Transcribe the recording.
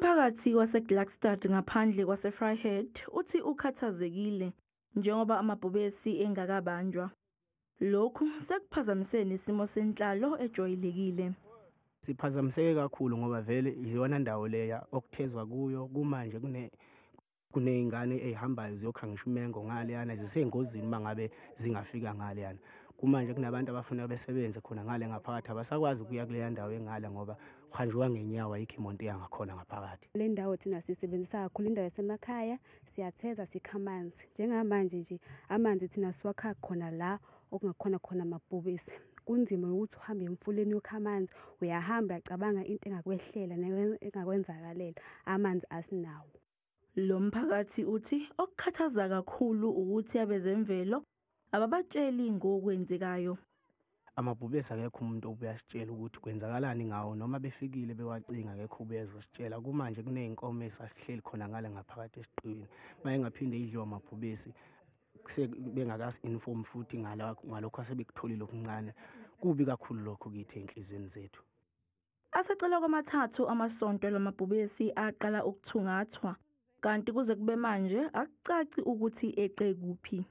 Umphakathi waseGluckstadt ngaphandle kwaseVryheid uthi ukhathazekile njengoba amabhubesi engakabanjwa. Lokhu sekuphazamisene isimo senhlalo ejwayelekile. Siphazamiseke kakhulu ngoba vele iyona ndawo leya okuthezwa kuyo kumanje kuney'ngane ey'hambayo ziyokha ngisho umengo ngaleyana zisengozini mangabe zingafika ngaleyana. Kumanje kunabantu abafuna besebenze khona ngale ngaphakathi abasakwazi ukuya kuleya ndawo engale ngoba kuhanjwa ngenyawo ayikho imoto yangakhona ngaphakathi. Le ndawo thina sisebenzisa kakhulu indawo yasemakhaya, siyatheza sikha amanzi. Njengamanje nje amanzi thina siwakha khona la okungakhona khona amabhubesi. Kunzima ukuthi uhambe emfuleni yokha amanzi, uyahamba uyacabanga into engakwehlela engakwenzakalela, amanzi asinawo. Lo mphakathi uthi okukhathaza kakhulu ukuthi abezemvelo ababatsheli ngokwenzekayo. Amabhubesi akekho umuntu obuyasitshela ukuthi kwenzakalani ngawo noma befikile bewacinga akekho ubezositshela. Kumanje kuney'nkomo esahleli khona ngale ngaphakathi esiqiwini. Maye ngaphinde idliwa amabhubesi bengakasi-inform futhi ngalokho asebekutholile okuncane. Kubi kakhulu lokho kithi ey'nhlizweni zethu. Asecela kwamathathu amasonto lamabhubesi aqala ukuthungathwa, kanti kuze kube manje akucaci ukuthi eqe kuphi.